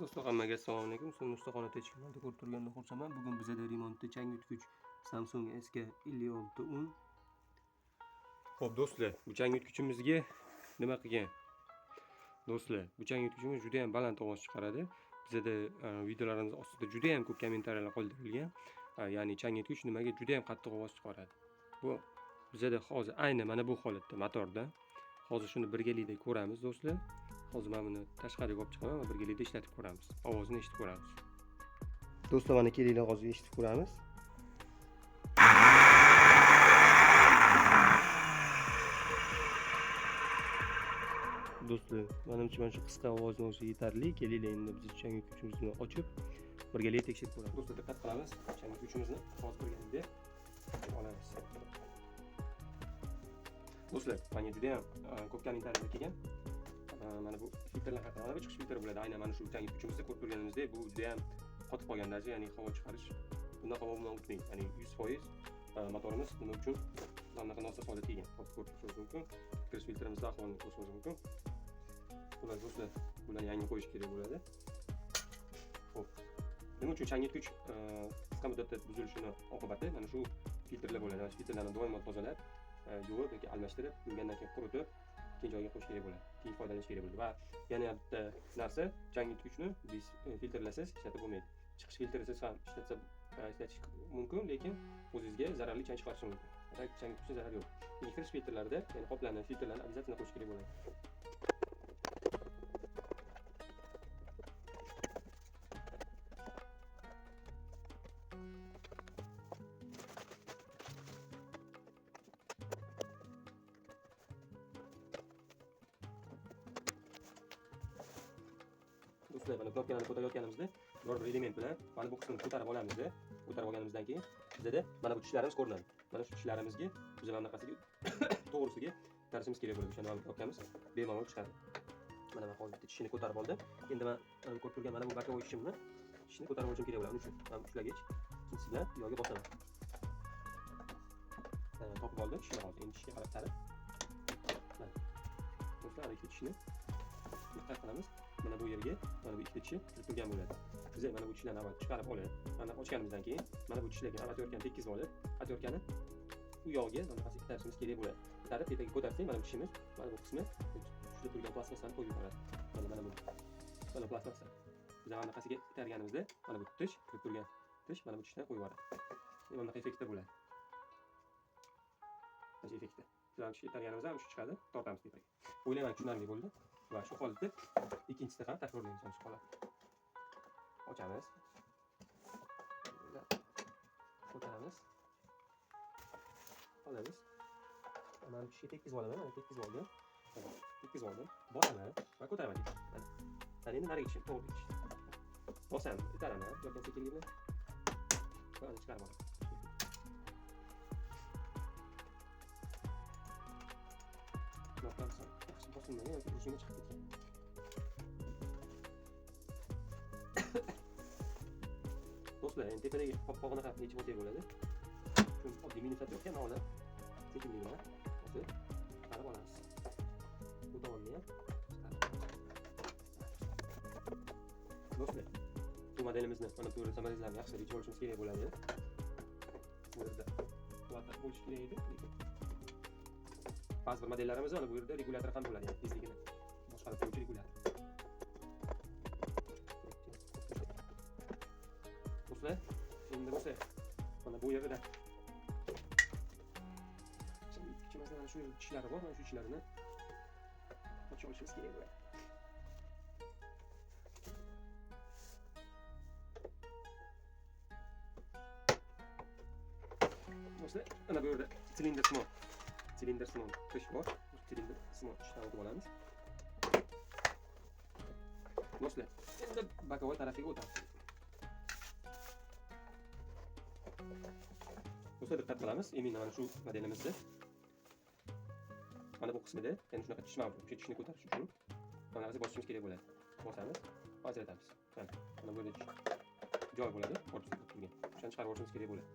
Do'stlar, hammaga assalomu alaykum. So'nggi ustaxona teshiklarida ko'rib turgandan xursandman. Bugun bizada remontda changyutgich Samsung SK5610. Xo'p do'stlar, bu changyutgichimizga nima qilgan? Do'stlar, bu changyutgichimiz juda ham baland ovoz chiqaradi. Bizada videolarimiz ostida juda ham ko'p kommentariyalar qoldirilgan. Ya'ni changyutgich nimaga juda ham qattiq ovoz chiqaradi. Bu bizada hozir ayni mana bu holatda motorda. Hozir shuni birgalikda ko'ramiz do'stlar. Hozir mana buni tashqariga olib chiqaman va birgalikda ishlatib ko'ramiz. Ovozini eshitib ko'ramiz. Do'stlar, mana kelinglar hozir eshitib ko'ramiz. Do'stlar, menimcha mana shu qisqa ovozning o'zi yetarli. Kelinglar endi biz changyutgichimizni ochib birgalikda tekshirib ko'ramiz. Do'stlar, diqqat qilamiz. Changyutgichimizni hozir birgalikda olamiz. Do'stlar, menga juda ham ko'p kommentariyalar kelgan. Mana bu filtrlar haqida, mana bu chiqish filtri bo'ladi. Aynan mana shu changyutgichimizda ko'rib turganingizdek, bu juda ham qotib qolgan darajada, ya'ni havo chiqarish bundan havo bilan o'tmaydi. Ya'ni 100% motorimiz nima uchun bunaqa nosaf holatga kelgan. Ko'rib ko'rishingiz mumkin. Kirish filtrimizda ahvolini ko'rishingiz mumkin. Bular do'stlar, bularni yangi qo'yish kerak bo'ladi. Xo'p. Nima uchun changyutgich qisqa muddatda buzilishini oqibati mana shu filtrlar bo'ladi. Mana shu filtrlarni doimo tozalab, yuvib yoki almashtirib, yuvgandan keyin quritib keyin joyiga qo'yish kerak bo'ladi. Keyin foydalanish kerak bo'ladi. Va yana bitta narsa, changyutgichni biz filtrlasiz ishlatib bo'lmaydi. Chiqish filtrisiz ham ishlatish mumkin, lekin o'zingizga zararli chang chiqarishi mumkin. Changyutgichga zarar yo'q. Kirish filtrlarida, ya'ni qoplarni, filtrlarni обязательно qo'yish kerak bo'ladi. Do'stlar, mana knopkalarni ko'tarayotganimizda biror bir element bilan mana bu qismini ko'tarib olamiz. Ko'tarib olganimizdan keyin bizda mana bu tishlarimiz ko'rinadi. Mana shu tishlarimizga biz mana bunaqasiga to'g'risiga tarishimiz kerak bo'ladi. O'shani mana knopkamiz bemalol chiqadi. Mana men hozir bitta tishini ko'tarib oldim. Endi men ko'rib turgan mana bu bokovoy tishimni ko'tarib olishim kerak bo'ladi. Uning uchun men ushlagich ikkinchisi bilan yo'lga bosaman. Mana topib oldim tishni hozir. Endi tishga qarab tarib. Mana. Do'stlar, ikkita tishni diqqat qilamiz. Mana bu yerga mana bu ikkita tishi kirib turgan bo'ladi. Biz mana bu tishlarni avval chiqarib olib, mana ochganimizdan keyin mana bu tishlarga atayotgan tekkizib olib, atayotgani u yog'iga mana pastga ko'tarishimiz kerak bo'ladi. Ko'tarib tepaga ko'tarsak, mana bu tishimiz, mana bu qismi tushda turgan plastmasani qo'yib yuboradi. Mana bu. Mana plastmassa. Biz mana pastga ko'targanimizda mana bu tish kirib turgan tish mana bu tishdan qo'yib yuboradi. Mana bunaqa effektda bo'ladi. Mana shu effektda. Biz tishga ko'targanimizda ham shu chiqadi, tortamiz tepaga. O'ylayman tushunarli bo'ldi. Va shu holatda ikkinchisida ham takrorlaymiz mana shu holatni. Ochamiz. Ko'taramiz. Olamiz. Mana bu tishga tekkizib olaman, mana tekkizib oldim. Tekkizib oldim. Bosaman va ko'taraman. Mana endi nariga tishim to'g'ri tish. Bosaman, itaraman, yoki sekinlik bilan. Va chiqarib olaman. Bosilmagan yoki rushiga chiqib ketgan. Do'stlar, endi tepadagi qopqog'ini ham yechib olsak bo'ladi. Chunki oddiy minusatayotgan holda sekinlik bilan bosib chiqarib olamiz. Bu tomonni ham do'stlar, bu modelimizni mana bu samolyotlarni yaxshi yechib olishimiz kerak bo'ladi. Bu yerda quvvatli bo'lishi kerak edi, lekin ba'zi bir modellarimiz mana bu yerda regulyator ham bo'ladi, ya'ni tezligini boshqarib turuvchi regulyator. Do'stlar, endi bo'lsa mana bu yerda ichimizda mana shu tishlari bor, mana shu tishlarini ochib olishimiz kerak bo'ladi. Do'stlar, mana bu yerda silindr simon tish bor. Silindr simon tishdan o'tib olamiz. Do'stlar, endi bokovoy tarafiga o'tamiz. Do'stlar, diqqat qilamiz. Eminman mana shu modelimizda mana bu qismida, ya'ni shunaqa tish mavjud. O'sha tishni ko'tarish uchun mana bunaqasi bosishimiz kerak bo'ladi. Bosamiz, ajratamiz. Mana bu yerda joy bo'ladi, o'rtasida turgan. O'shani chiqarib olishimiz kerak bo'ladi.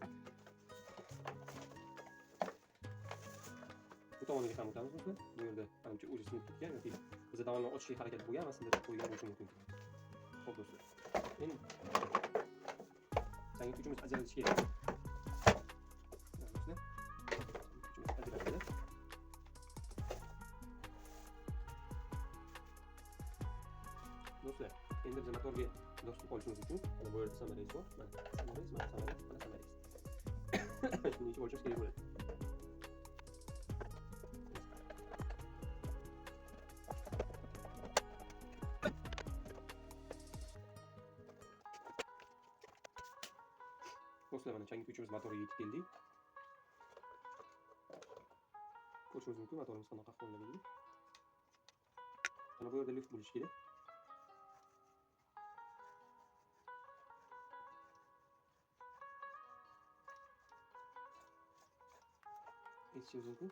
Bu tomoniga ham o'tamiz do'stlar. Bu yerda menimcha o'zi sinib ketgan yoki bizda davomli ochishga harakat bo'lgan, aslida qo'ygan bo'lishi mumkin. Xo'p do'stlar. Endi changyut uchimiz ajralishi kerak. Do'stlar. Uchimiz ajraladi. Do'stlar, endi biz motorga dostib olishimiz uchun mana bu yerda samaramiz bor. Mana samaramiz, mana samaramiz, mana samaramiz. Shuni yechib olishimiz kerak bo'ladi. Do'stlar, mana changyut uchimiz motorga yetib keldik. Ko'rishingiz mumkin motorimiz qanaqa ahvoldaligini. Mana bu yerda lift bo'lishi kerak. Eshitishingiz mumkin.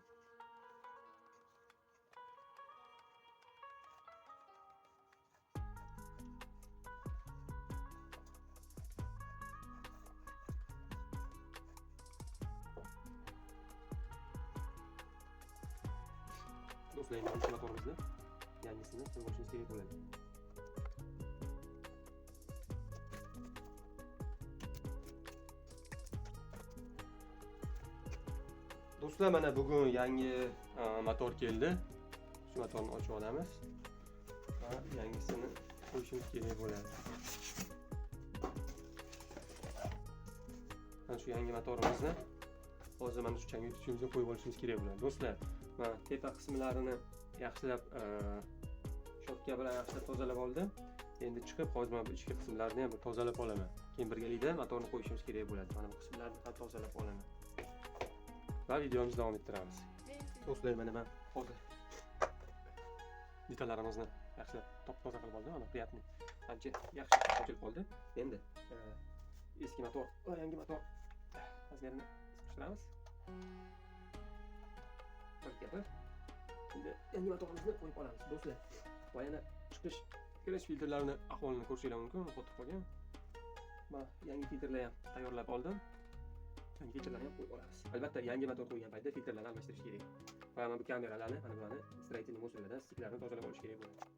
Do'stlar, endi shu motorimizni yangisini qo'yib olishimiz kerak bo'ladi. Do'stlar, mana bugun yangi motor keldi. Shu motorni ochib olamiz va yangisini qo'yishimiz kerak bo'ladi. Mana shu yangi motorimizni hozir mana shu changyut uchimizga qo'yib olishimiz kerak bo'ladi. Do'stlar, mana tepa qismlarini yaxshilab shotka bilan yaxshilab tozalab oldim. Endi chiqib hozir mana bu ichki qismlarini ham bir tozalab olaman. Keyin birgalikda motorni qo'yishimiz kerak bo'ladi. Mana bu qismlarni ham tozalab olaman. Va videomizni davom ettiramiz. Do'stlar, mana men hozir detallarimizni yaxshilab top-toza qilib oldim. Mana приятный, ancha yaxshi ochilib qoldi. Endi eski motor va yangi motor o'zlarini isitishtiramiz. Bir. Endi yangi motorimizni qo'yib olamiz. Do'stlar, va yana kirish filtrlarini ahvolini ko'rishingiz mumkin. Qotib qolgan. Mana yangi filtrlar ham tayyorlab oldim. Yangi filtrlarni ham qo'yib olamiz. Albatta, yangi motor qo'ygan paytda filtrlarni almashtirish kerak. Va mana bu kameralarni, mana bularni stроительный moslardan stiklarini tozalab olish kerak bo'ladi.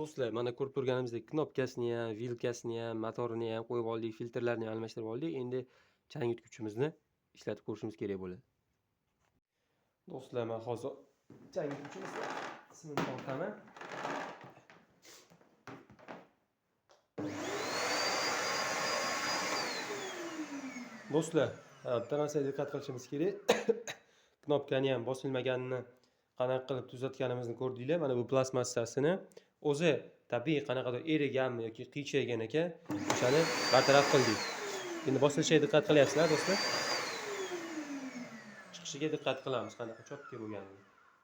Do'stlar, mana ko'rib turganimizdek knopkasini ham, vilkasini ham, motorini ham qo'yib oldik, filtrlarni ham almashtirib oldik. Endi chang yutgichimizni ishlatib ko'rishimiz kerak bo'ladi. Do'stlar, men hozir chang yutgichimizni simini tortaman. Do'stlar, bitta narsaga diqqat qilishimiz kerak. Knopkani ham bosilmaganini qanaqa qilib tuzatganimizni ko'rdinglar. Mana bu plastmassasini o'zi tabiiy qanaqadir eriganmi yoki qichaygan ekan, o'shani bartaraf qildik. Endi bosilishiga diqqat qilyapsizlar, do'stlar. Chiqishiga diqqat qilamiz, qanaqa chopga bo'lganini.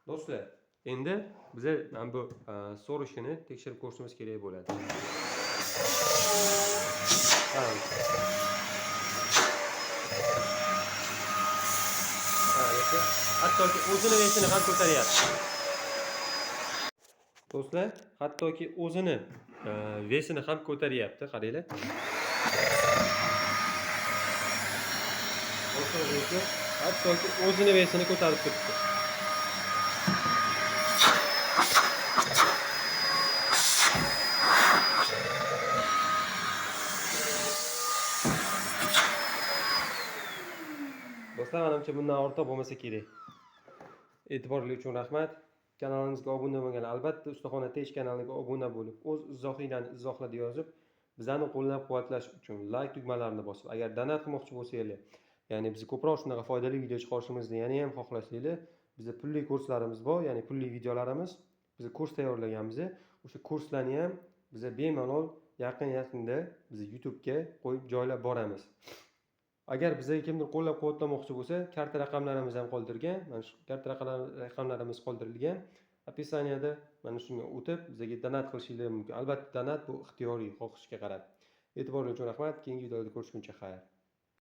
Do'stlar, endi biz mana bu so'rishini tekshirib ko'rishimiz kerak bo'ladi. Hattoki o'zini vesini ham ko'taryapti. Do'stlar, hattoki o'zini vesini ham ko'taryapti, qaranglar. Hattoki o'zini vesini ko'tarib turibdi. Do'stlar, menimcha bundan ortiq bo'lmasa kerak. E'tiboringiz uchun rahmat. Kanalimizga obuna bo'lgan, albatta Ustaxona Tech kanaliga obuna bo'lib, o'z izohinglarni izohla deb yozib, bizani qo'llab-quvvatlash uchun like tugmalarini bosib, agar donat qilmoqchi bo'lsanglar, ya'ni biz ko'proq shunaqa foydali video chiqarishimizni yana ham xohlasanglar, bizda pulli kurslarimiz bor, ya'ni pulli videolarimiz, biz kurs tayyorlaganmiz. O'sha kurslarni ham biza bemalol yaqinda biz YouTube'ga qo'yib joylab boramiz. Agar bizga kimdir qo'llab-quvvatlamoqchi bo'lsa, karta raqamlarimizni ham qoldirgan. Mana shu karta raqamlarimiz qoldirilgan. Описаниеda mana shunga o'tib, bizga donat qilishingiz mumkin. Albatta, donat bu ixtiyoriy, xohishga qarab. E'tiboringiz uchun rahmat. Keyingi videoda ko'rishguncha xayr.